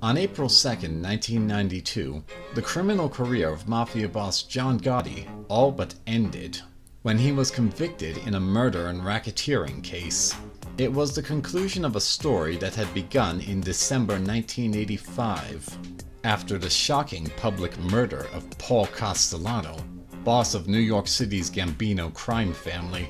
On April 2nd, 1992, the criminal career of mafia boss John Gotti all but ended when he was convicted in a murder and racketeering case. It was the conclusion of a story that had begun in December 1985, after the shocking public murder of Paul Castellano, boss of New York City's Gambino crime family.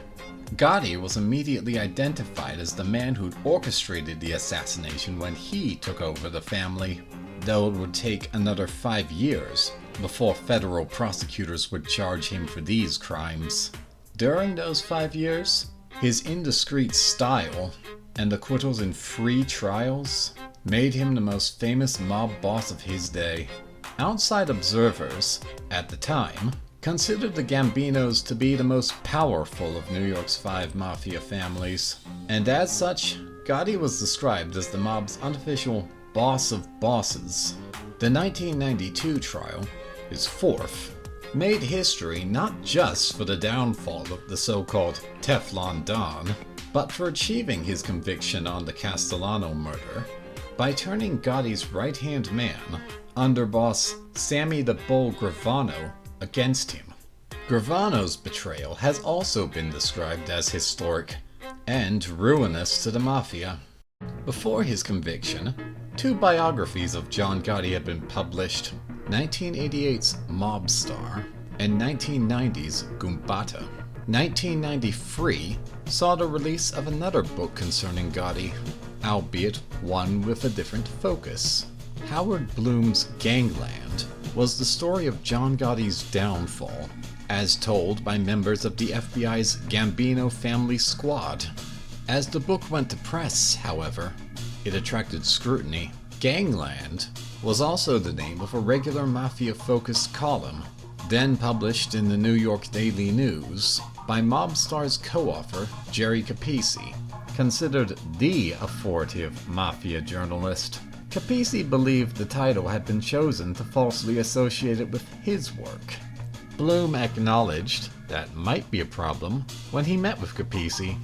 Gotti was immediately identified as the man who'd orchestrated the assassination when he took over the family, though it would take another 5 years before federal prosecutors would charge him for these crimes. During those 5 years, his indiscreet style and acquittals in free trials made him the most famous mob boss of his day. Outside observers, at the time, considered the Gambinos to be the most powerful of New York's 5 mafia families, and as such, Gotti was described as the mob's unofficial boss of bosses. The 1992 trial, his 4th, made history not just for the downfall of the so-called Teflon Don, but for achieving his conviction on the Castellano murder by turning Gotti's right-hand man, underboss Sammy the Bull Gravano, against him. Gravano's betrayal has also been described as historic and ruinous to the mafia. Before his conviction, 2 biographies of John Gotti had been published, 1988's Mob Star and 1990's Goombata. 1993 saw the release of another book concerning Gotti, albeit one with a different focus. Howard Blum's Gangland was the story of John Gotti's downfall, as told by members of the FBI's Gambino family squad. As the book went to press, however, it attracted scrutiny. Gangland was also the name of a regular mafia-focused column, then published in the New York Daily News by Mobstar's co-author Jerry Capisi, considered the authoritative mafia journalist. Capisi believed the title had been chosen to falsely associate it with his work. Blum acknowledged that might be a problem when he met with Capisi,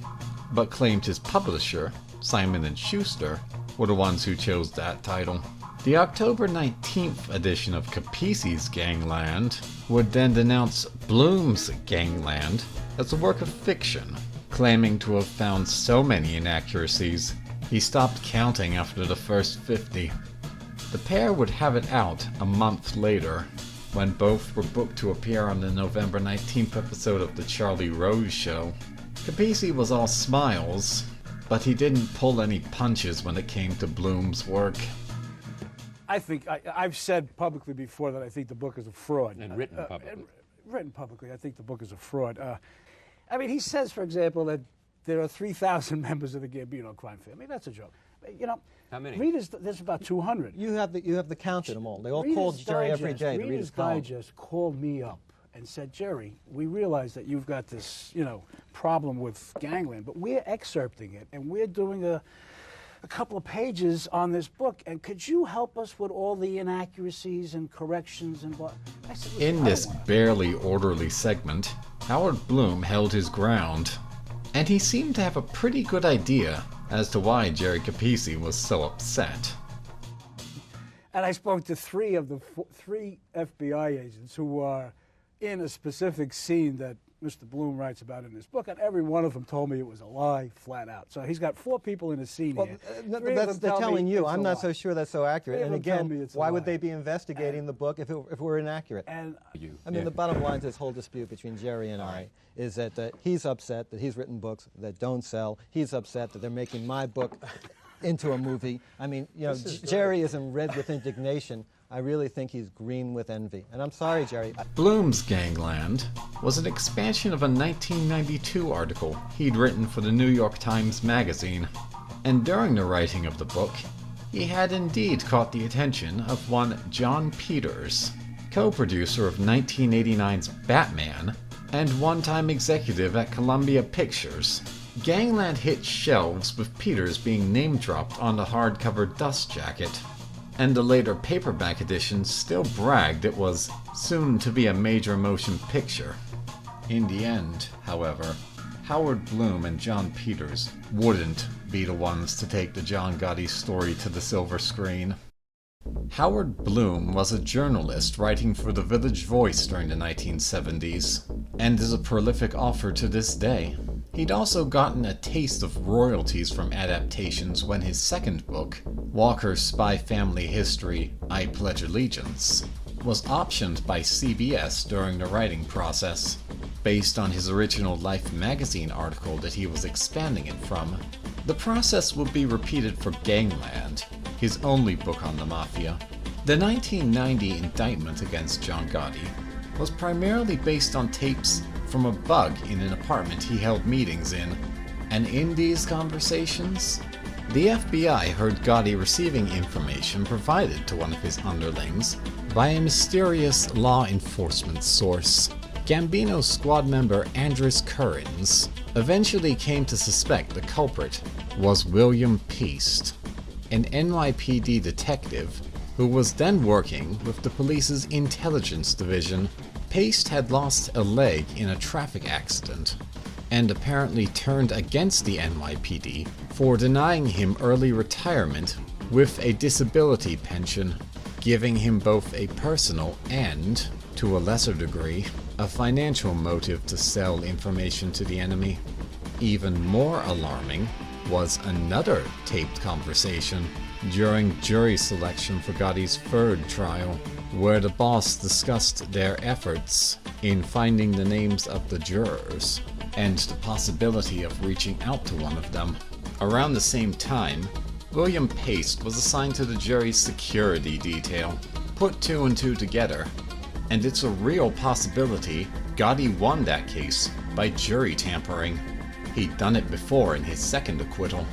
but claimed his publisher, Simon & Schuster, were the ones who chose that title. The October 19th edition of Capisi's Gangland would then denounce Blum's Gangland as a work of fiction, claiming to have found so many inaccuracies he stopped counting after the first 50. The pair would have it out a month later, when both were booked to appear on the November 19th episode of The Charlie Rose Show. Capisi was all smiles, but he didn't pull any punches when it came to Blum's work. I think, I've said publicly before that I think the book is a fraud. And written publicly. Written publicly, I think the book is a fraud. I mean, he says, for example, that there are 3,000 members of the Gambino crime family. That's a joke. You know, how many? There's about 200. You have the count of them all. They all Reader's call Jerry every day. The Reader's Digest called me up and said, Jerry, we realize that you've got this, problem with Gangland, but we're excerpting it and we're doing a couple of pages on this book, and could you help us with all the inaccuracies and corrections and what? I said, in this barely orderly segment, Howard Blum held his ground, and he seemed to have a pretty good idea as to why Jerry Capisi was so upset. And I spoke to 3 of the 3 FBI agents who are in a specific scene that Mr. Blum writes about in his book, and every one of them told me it was a lie, flat out. So he's got 4 people in a scene here. They're telling you. I'm not so sure that's so accurate. And again, why would lie. they be investigating the book if it were inaccurate? And I mean, the bottom line to this whole dispute between Jerry and I is that he's upset that he's written books that don't sell. He's upset that they're making my book into a movie. I mean, Jerry isn't red with indignation. I really think he's green with envy. And I'm sorry, Jerry. Blum's Gangland was an expansion of a 1992 article he'd written for the New York Times Magazine. And during the writing of the book, he had indeed caught the attention of one John Peters, co-producer of 1989's Batman and one-time executive at Columbia Pictures. Gangland hit shelves with Peters being name-dropped on the hardcover dust jacket, and the later paperback edition still bragged it was soon to be a major motion picture. In the end, however, Howard Blum and John Peters wouldn't be the ones to take the John Gotti story to the silver screen. Howard Blum was a journalist writing for the Village Voice during the 1970s, and is a prolific author to this day. He'd also gotten a taste of royalties from adaptations when his second book, Walker's Spy Family History, I Pledge Allegiance, was optioned by CBS during the writing process. Based on his original Life magazine article that he was expanding it from, the process would be repeated for Gangland, his only book on the Mafia. The 1990 indictment against John Gotti was primarily based on tapes from a bug in an apartment he held meetings in, and in these conversations, the FBI heard Gotti receiving information provided to one of his underlings by a mysterious law enforcement source. Gambino squad member Andres Currens eventually came to suspect the culprit was William Peast, an NYPD detective who was then working with the police's intelligence division. Peast had lost a leg in a traffic accident, and apparently turned against the NYPD for denying him early retirement with a disability pension, giving him both a personal and, to a lesser degree, a financial motive to sell information to the enemy. Even more alarming was another taped conversation during jury selection for Gotti's third trial, where the boss discussed their efforts in finding the names of the jurors and the possibility of reaching out to one of them. Around the same time, William Peast was assigned to the jury's security detail. Put two and two together, and it's a real possibility Gotti won that case by jury tampering. He'd done it before in his second acquittal.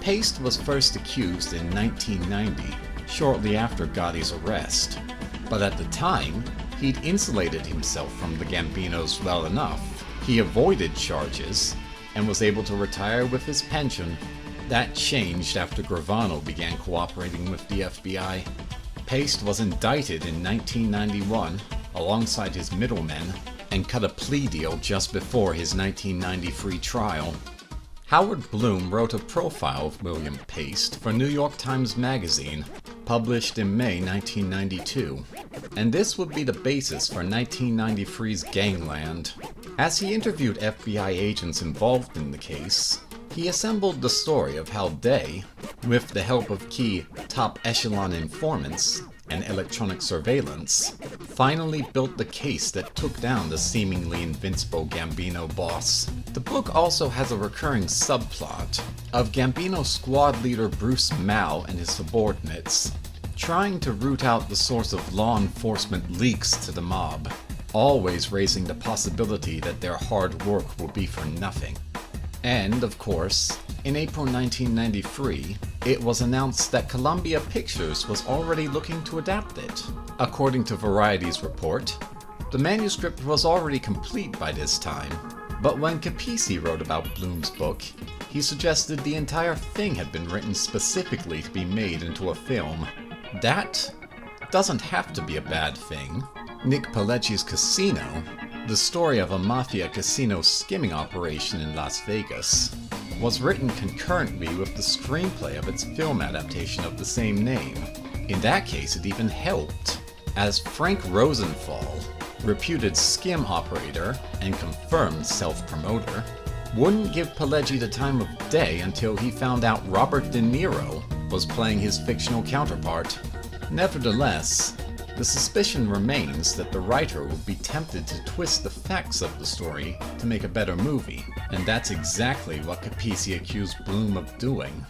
Peast was first accused in 1990, shortly after Gotti's arrest. But at the time, he'd insulated himself from the Gambinos well enough. He avoided charges and was able to retire with his pension. That changed after Gravano began cooperating with the FBI. Peast was indicted in 1991 alongside his middlemen and cut a plea deal just before his 1993 trial. Howard Blum wrote a profile of William Peast for New York Times Magazine, published in May 1992, and this would be the basis for 1993's Gangland. As he interviewed FBI agents involved in the case, he assembled the story of how they, with the help of key top echelon informants and electronic surveillance, finally built the case that took down the seemingly invincible Gambino boss. The book also has a recurring subplot of Gambino squad leader Bruce Mao and his subordinates trying to root out the source of law enforcement leaks to the mob, always raising the possibility that their hard work will be for nothing. And, of course, in April 1993, it was announced that Columbia Pictures was already looking to adapt it. According to Variety's report, the manuscript was already complete by this time, but when Capisi wrote about Blum's book, he suggested the entire thing had been written specifically to be made into a film. That doesn't have to be a bad thing. Nick Pileggi's Casino, the story of a mafia casino skimming operation in Las Vegas, was written concurrently with the screenplay of its film adaptation of the same name. In that case, it even helped, as Frank Rosenthal, reputed skim operator and confirmed self-promoter, wouldn't give Pileggi the time of day until he found out Robert De Niro was playing his fictional counterpart. Nevertheless, the suspicion remains that the writer would be tempted to twist the facts of the story to make a better movie, and that's exactly what Capisi accused Blum of doing.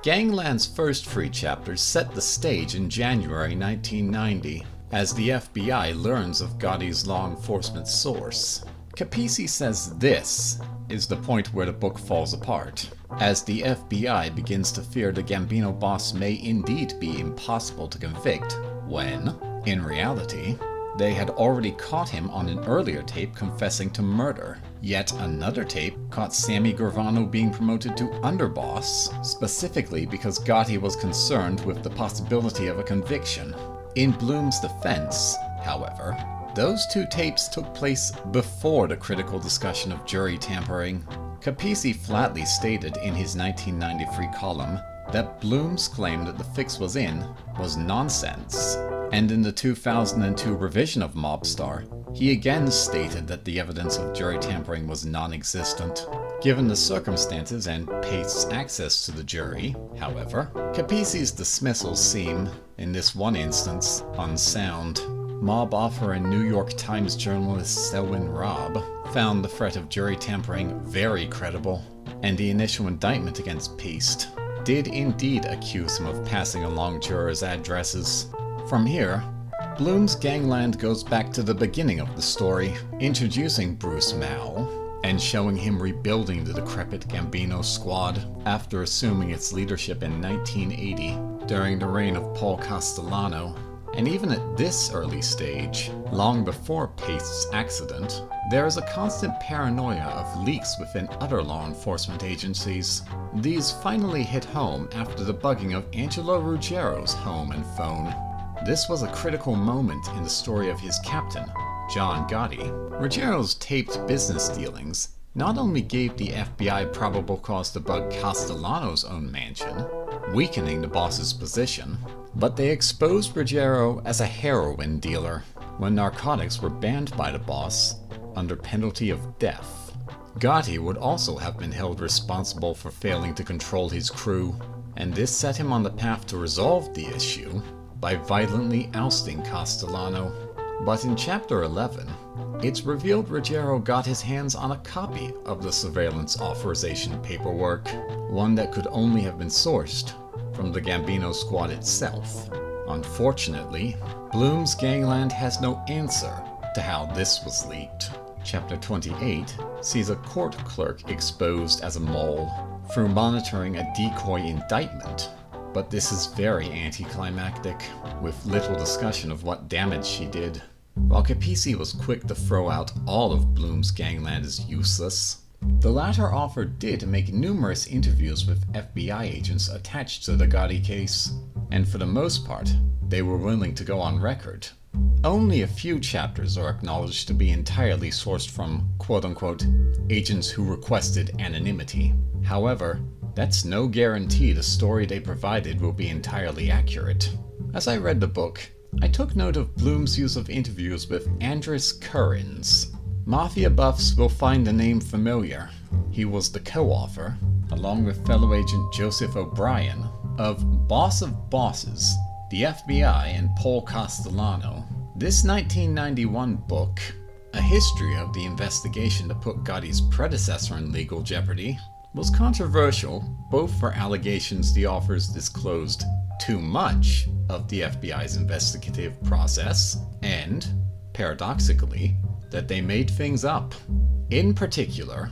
Gangland's first three chapters set the stage in January 1990, as the FBI learns of Gotti's law enforcement source. Capisi says this is the point where the book falls apart, as the FBI begins to fear the Gambino boss may indeed be impossible to convict, when, in reality, they had already caught him on an earlier tape confessing to murder. Yet another tape caught Sammy Gravano being promoted to underboss, specifically because Gotti was concerned with the possibility of a conviction. In Blum's defense, however, those two tapes took place before the critical discussion of jury tampering. Capisi flatly stated in his 1993 column that Blum's claim that the fix was in was nonsense, and in the 2002 revision of Mobstar, he again stated that the evidence of jury tampering was non-existent. Given the circumstances and Pace's access to the jury, however, Capisi's dismissals seem, in this one instance, unsound. Mob offer and New York Times journalist Selwyn Robb found the threat of jury tampering very credible, and the initial indictment against Pace did indeed accuse him of passing along jurors' addresses. From here, Blum's Gangland goes back to the beginning of the story, introducing Bruce Mao and showing him rebuilding the decrepit Gambino squad after assuming its leadership in 1980 during the reign of Paul Castellano. And even at this early stage, long before Pace's accident, there is a constant paranoia of leaks within other law enforcement agencies. These finally hit home after the bugging of Angelo Ruggiero's home and phone. This was a critical moment in the story of his captain, John Gotti. Ruggiero's taped business dealings not only gave the FBI probable cause to bug Castellano's own mansion, weakening the boss's position, but they exposed Ruggiero as a heroin dealer when narcotics were banned by the boss under penalty of death. Gotti would also have been held responsible for failing to control his crew, and this set him on the path to resolve the issue by violently ousting Castellano. But in Chapter 11, it's revealed Ruggiero got his hands on a copy of the surveillance authorization paperwork, one that could only have been sourced from the Gambino squad itself. Unfortunately, Blum's Gangland has no answer to how this was leaked. Chapter 28 sees a court clerk exposed as a mole through monitoring a decoy indictment, but this is very anticlimactic, with little discussion of what damage she did. While Capisi was quick to throw out all of Blum's Gangland as useless, the latter offered did make numerous interviews with FBI agents attached to the Gotti case, and for the most part, they were willing to go on record. Only a few chapters are acknowledged to be entirely sourced from quote-unquote agents who requested anonymity. However, that's no guarantee the story they provided will be entirely accurate. As I read the book, I took note of Blum's use of interviews with Andres Currens. Mafia buffs will find the name familiar. He was the co-author, along with fellow agent Joseph O'Brien, of Boss of Bosses, the FBI and Paul Castellano. This 1991 book, a history of the investigation that put Gotti's predecessor in legal jeopardy, was controversial both for allegations the authors disclosed too much of the FBI's investigative process and, paradoxically, that they made things up. In particular,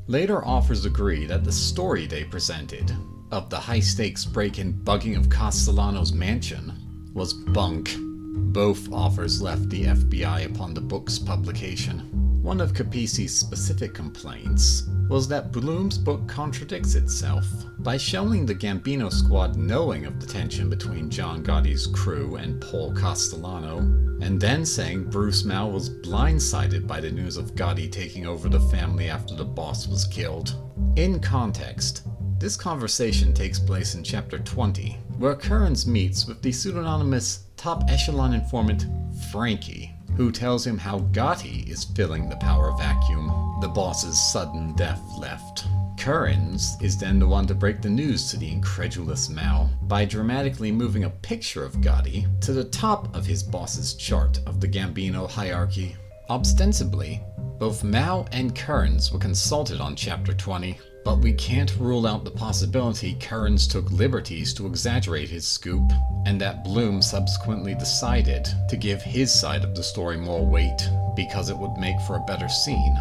later authors agree that the story they presented of the high-stakes break-in bugging of Castellano's mansion was bunk. Both authors left the FBI upon the book's publication. One of Capisi's specific complaints was that Blum's book contradicts itself by showing the Gambino squad knowing of the tension between John Gotti's crew and Paul Castellano, and then saying Bruce Mao was blindsided by the news of Gotti taking over the family after the boss was killed. In context, this conversation takes place in Chapter 20, where Currens meets with the pseudonymous top echelon informant Frankie, who tells him how Gotti is filling the power vacuum the boss's sudden death left. Currens is then the one to break the news to the incredulous Mao by dramatically moving a picture of Gotti to the top of his boss's chart of the Gambino hierarchy. Ostensibly, both Mao and Currens were consulted on Chapter 20, but we can't rule out the possibility Currens took liberties to exaggerate his scoop, and that Blum subsequently decided to give his side of the story more weight because it would make for a better scene.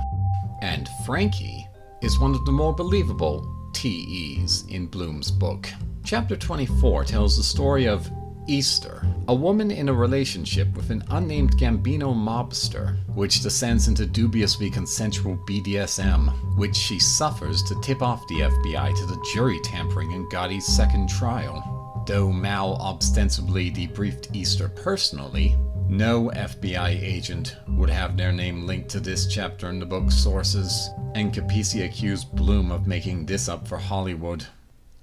And Frankie is one of the more believable TEs in Blum's book. Chapter 24 tells the story of Easter, a woman in a relationship with an unnamed Gambino mobster, which descends into dubiously consensual BDSM, which she suffers to tip off the FBI to the jury tampering in Gotti's second trial. Though Mao ostensibly debriefed Easter personally, no FBI agent would have their name linked to this chapter in the book's sources, and Capisi accused Blum of making this up for Hollywood.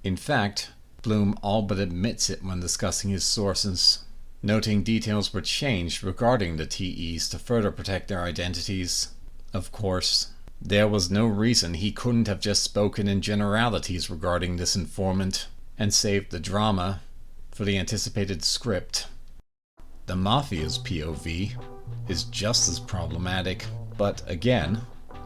In fact, Blum all but admits it when discussing his sources, noting details were changed regarding the TEs to further protect their identities. Of course, there was no reason he couldn't have just spoken in generalities regarding this informant and saved the drama for the anticipated script. The Mafia's POV is just as problematic, but again,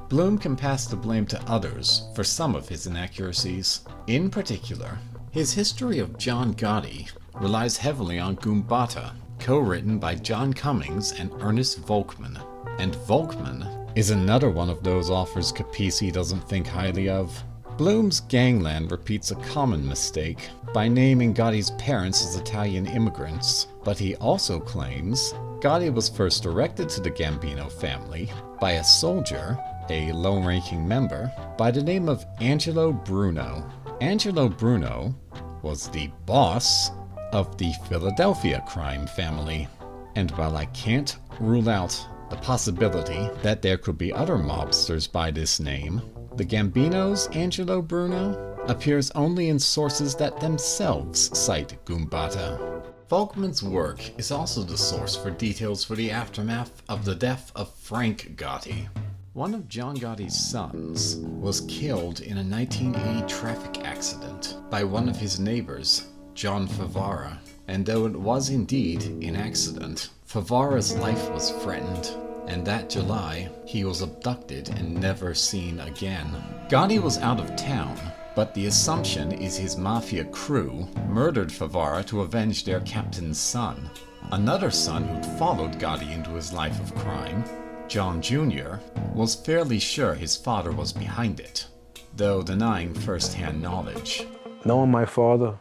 Blum can pass the blame to others for some of his inaccuracies. In particular, his history of John Gotti relies heavily on Goombata, co-written by John Cummings and Ernest Volkmann. And Volkmann is another one of those authors Capisi doesn't think highly of. Blum's Gangland repeats a common mistake by naming Gotti's parents as Italian immigrants, but he also claims Gotti was first directed to the Gambino family by a soldier, a low-ranking member, by the name of Angelo Bruno. Angelo Bruno was the boss of the Philadelphia crime family, and while I can't rule out the possibility that there could be other mobsters by this name, the Gambino's Angelo Bruno appears only in sources that themselves cite Goombata. Volkmann's work is also the source for details for the aftermath of the death of Frank Gotti. One of John Gotti's sons was killed in a 1980 traffic accident by one of his neighbors, John Favara. And though it was indeed an accident, Favara's life was threatened, and that July he was abducted and never seen again. Gotti was out of town, but the assumption is his mafia crew murdered Favara to avenge their captain's son. Another son who'd followed Gotti into his life of crime, John Jr., was fairly sure his father was behind it, though denying first-hand knowledge. Knowing my father,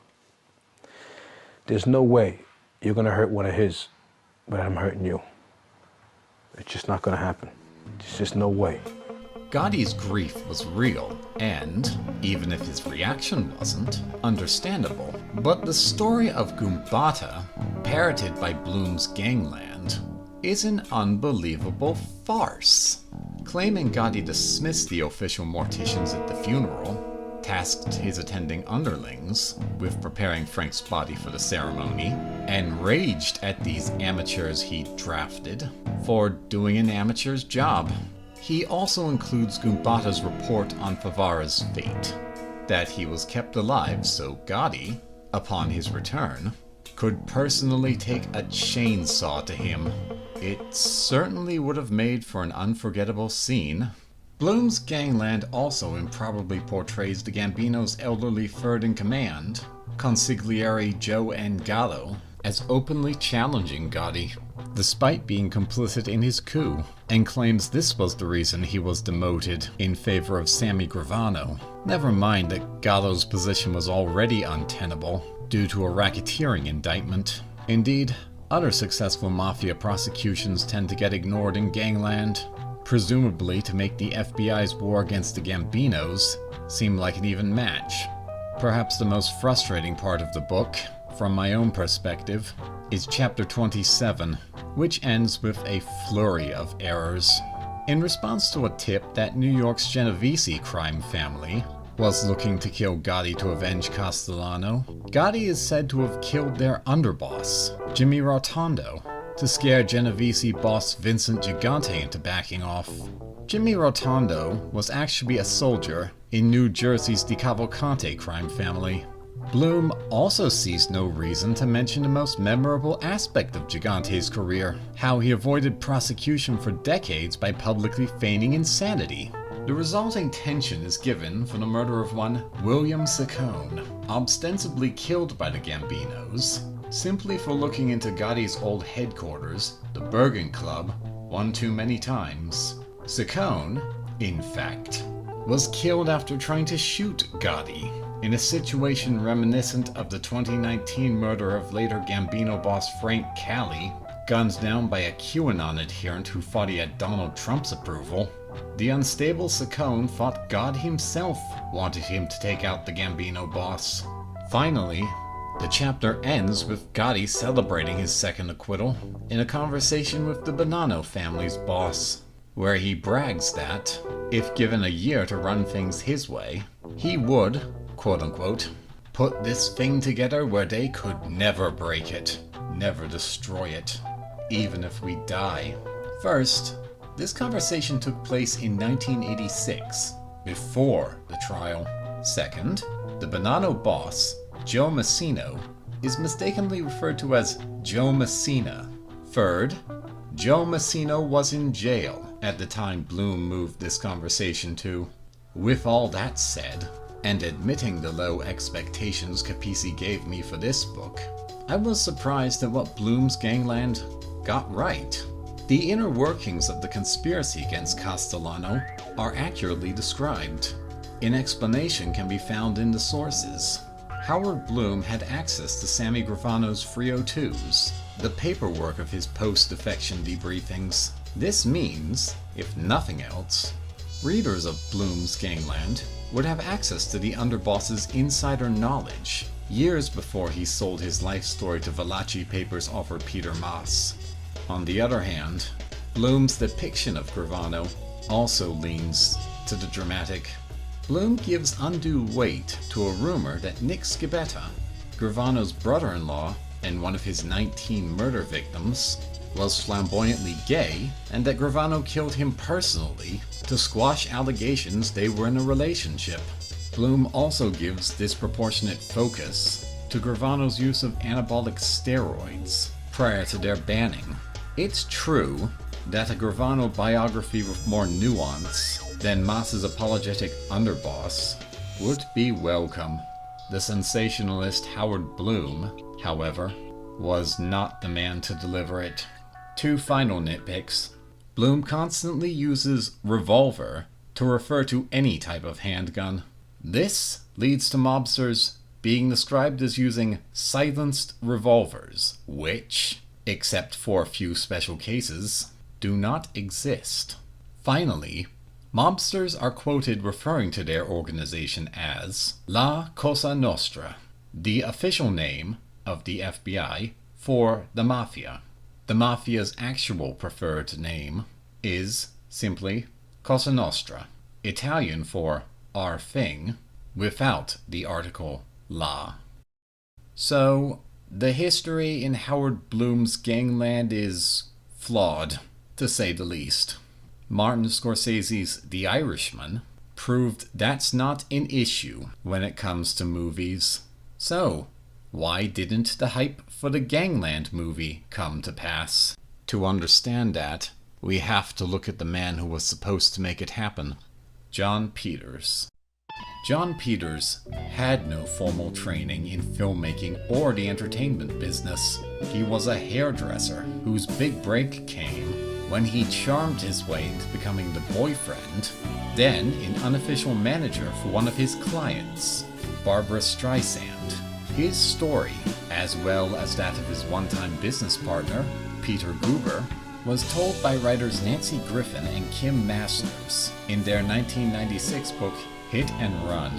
there's no way you're going to hurt one of his without him hurting you. It's just not going to happen. There's just no way. Gotti's grief was real, and, even if his reaction wasn't, understandable. But the story of Goombata, parroted by Blum's Gangland, is an unbelievable farce. Claiming Gotti dismissed the official morticians at the funeral, tasked his attending underlings with preparing Frank's body for the ceremony, and raged at these amateurs he drafted for doing an amateur's job. He also includes Goombata's report on Favara's fate, that he was kept alive so Gotti, upon his return, could personally take a chainsaw to him. It certainly would have made for an unforgettable scene. Blum's Gangland also improbably portrays the Gambino's elderly third-in-command, consigliere Joe N. Gallo, as openly challenging Gotti, despite being complicit in his coup, and claims this was the reason he was demoted in favor of Sammy Gravano. Never mind that Gallo's position was already untenable due to a racketeering indictment. Indeed, other successful mafia prosecutions tend to get ignored in Gangland, presumably to make the FBI's war against the Gambinos seem like an even match. Perhaps the most frustrating part of the book, from my own perspective, is chapter 27, which ends with a flurry of errors. In response to a tip that New York's Genovese crime family was looking to kill Gotti to avenge Castellano, Gotti is said to have killed their underboss, Jimmy Rotondo, to scare Genovese boss Vincent Gigante into backing off. Jimmy Rotondo was actually a soldier in New Jersey's DeCavalcante crime family. Blum also sees no reason to mention the most memorable aspect of Gigante's career, how he avoided prosecution for decades by publicly feigning insanity. The resulting tension is given for the murder of one William Saccone, ostensibly killed by the Gambinos, simply for looking into Gotti's old headquarters, the Bergen Club, one too many times. Saccone, in fact, was killed after trying to shoot Gotti, in a situation reminiscent of the 2019 murder of later Gambino boss Frank Cali, gunned down by a QAnon adherent who thought he had Donald Trump's approval. The unstable Saccone thought God himself wanted him to take out the Gambino boss. Finally, the chapter ends with Gotti celebrating his second acquittal in a conversation with the Bonanno family's boss, where he brags that, if given a year to run things his way, he would, quote-unquote, put this thing together where they could never break it, never destroy it, even if we die. First, this conversation took place in 1986, before the trial. Second, the Bonanno boss, Joe Messino, is mistakenly referred to as Joe Messina. Third, Joe Messino was in jail at the time Blum moved this conversation to. With all that said, and admitting the low expectations Capisi gave me for this book, I was surprised at what Blum's Gangland got right. The inner workings of the conspiracy against Castellano are accurately described. An explanation can be found in the sources. Howard Blum had access to Sammy Gravano's 302s, the paperwork of his post-defection debriefings. This means, if nothing else, readers of Blum's Gangland would have access to the underboss's insider knowledge years before he sold his life story to Valachi Papers' author Peter Maas. On the other hand, Blum's depiction of Gravano also leans to the dramatic. Blum gives undue weight to a rumor that Nick Schibetta, Gravano's brother-in-law and one of his 19 murder victims, was flamboyantly gay, and that Gravano killed him personally to squash allegations they were in a relationship. Blum also gives disproportionate focus to Gravano's use of anabolic steroids prior to their banning. It's true that a Gravano biography with more nuance than Maas's apologetic underboss would be welcome. The sensationalist Howard Blum, however, was not the man to deliver it. Two final nitpicks. Blum constantly uses revolver to refer to any type of handgun. This leads to mobsters being described as using silenced revolvers, which, except for a few special cases, do not exist. Finally, mobsters are quoted referring to their organization as La Cosa Nostra, the official name of the FBI for the Mafia. The Mafia's actual preferred name is simply Cosa Nostra, Italian for our thing, without the article La. So, the history in Howard Blum's Gangland is flawed, to say the least. Martin Scorsese's The Irishman proved that's not an issue when it comes to movies. So, why didn't the hype for the Gangland movie come to pass? To understand that, we have to look at the man who was supposed to make it happen, John Peters. John Peters had no formal training in filmmaking or the entertainment business. He was a hairdresser whose big break came when he charmed his way into becoming the boyfriend, then an unofficial manager for one of his clients, Barbra Streisand. His story, as well as that of his one-time business partner, Peter Guber, was told by writers Nancy Griffin and Kim Masters in their 1996 book Hit and Run.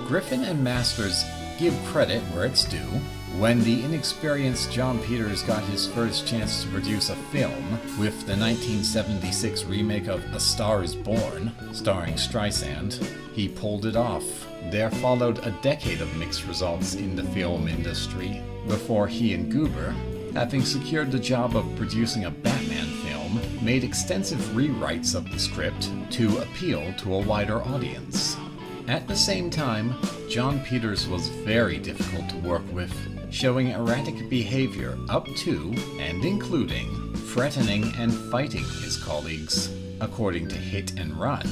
Griffin and Masters give credit where it's due. When the inexperienced John Peters got his first chance to produce a film with the 1976 remake of A Star is Born, starring Streisand, he pulled it off. There followed a decade of mixed results in the film industry before he and Guber, having secured the job of producing a Batman film, made extensive rewrites of the script to appeal to a wider audience. At the same time, John Peters was very difficult to work with, showing erratic behavior up to and including threatening and fighting his colleagues. According to Hit and Run,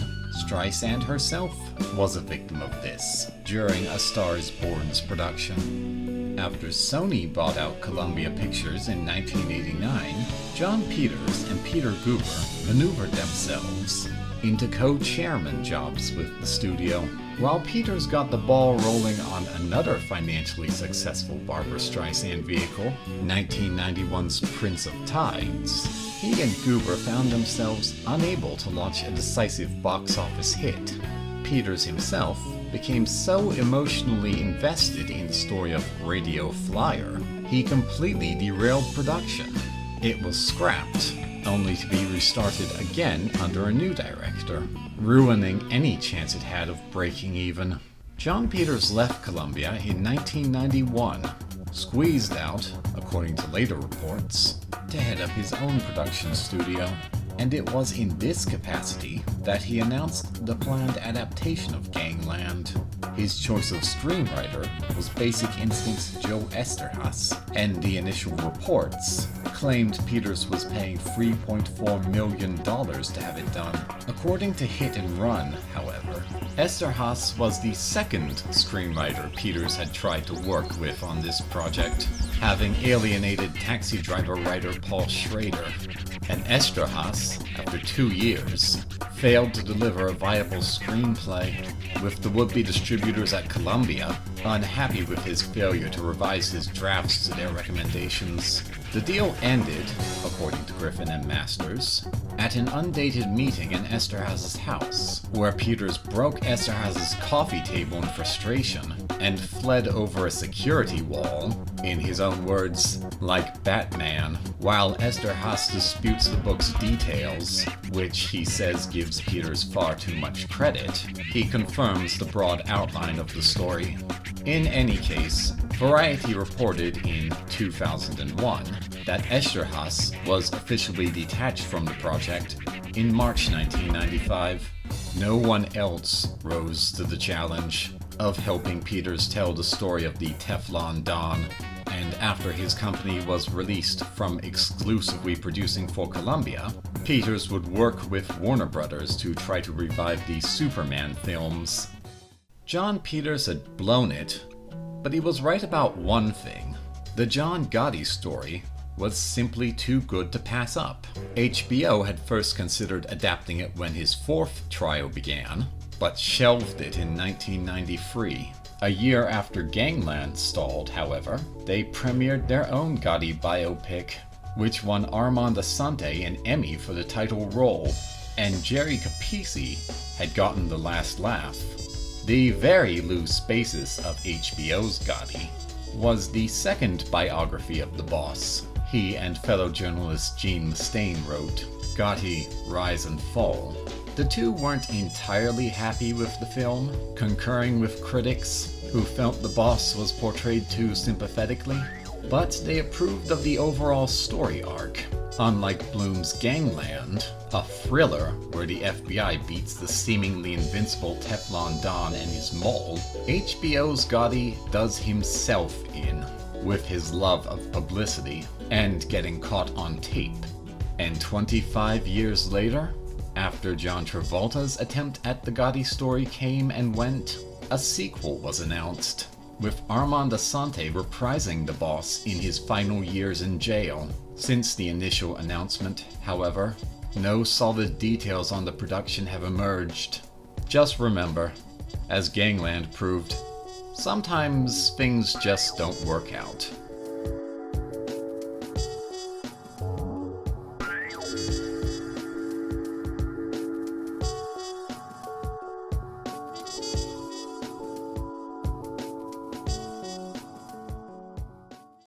Streisand herself was a victim of this during A Star is Born's production. After Sony bought out Columbia Pictures in 1989, John Peters and Peter Guber maneuvered themselves into co-chairman jobs with the studio. While Peters got the ball rolling on another financially successful Barbra Streisand vehicle, 1991's Prince of Tides, he and Guber found themselves unable to launch a decisive box office hit. Peters himself became so emotionally invested in the story of Radio Flyer, he completely derailed production. It was scrapped, only to be restarted again under a new director, ruining any chance it had of breaking even. John Peters left Columbia in 1991, squeezed out, according to later reports, to head up his own production studio, and it was in this capacity that he announced the planned adaptation of Gangland. His choice of screenwriter was Basic Instinct's Joe Esterhaas, and the initial reports claimed Peters was paying $3.4 million to have it done. According to Hit and Run, however, Esterhaas was the second screenwriter Peters had tried to work with on this project, having alienated Taxi Driver writer Paul Schrader. And Esterhaas, after 2 years, failed to deliver a viable screenplay, with the would-be distributors at Columbia unhappy with his failure to revise his drafts to their recommendations. The deal ended, according to Griffin and Masters, at an undated meeting in Esterhaaz's house, where Peters broke Esterhaaz's coffee table in frustration and fled over a security wall, in his own words, like Batman, while Esterhaaz disputes the book's details, which he says gives Peters far too much credit. He confirms the broad outline of the story. In any case, Variety reported in 2001 that Esterhaaz was officially detached from the project in March 1995. No one else rose to the challenge of helping Peters tell the story of the Teflon Don, and after his company was released from exclusively producing for Columbia, Peters would work with Warner Brothers to try to revive the Superman films. John Peters had blown it, but he was right about one thing. The John Gotti story was simply too good to pass up. HBO had first considered adapting it when his fourth trial began, but shelved it in 1993. A year after Gangland stalled, however, they premiered their own Gotti biopic, which won Armand Assante an Emmy for the title role, and Jerry Capisi had gotten the last laugh. The very loose basis of HBO's Gotti was the second biography of the boss. He and fellow journalist Gene Mustaine wrote, Gotti, Rise and Fall. The two weren't entirely happy with the film, concurring with critics who felt the boss was portrayed too sympathetically, but they approved of the overall story arc. Unlike Blum's Gangland, a thriller where the FBI beats the seemingly invincible Teflon Don and his mole, HBO's Gotti does himself in, with his love of publicity and getting caught on tape. And 25 years later, after John Travolta's attempt at the Gotti story came and went, a sequel was announced, with Armand Assante reprising the boss in his final years in jail. Since the initial announcement, however, no solid details on the production have emerged. Just remember, as Gangland proved, sometimes things just don't work out.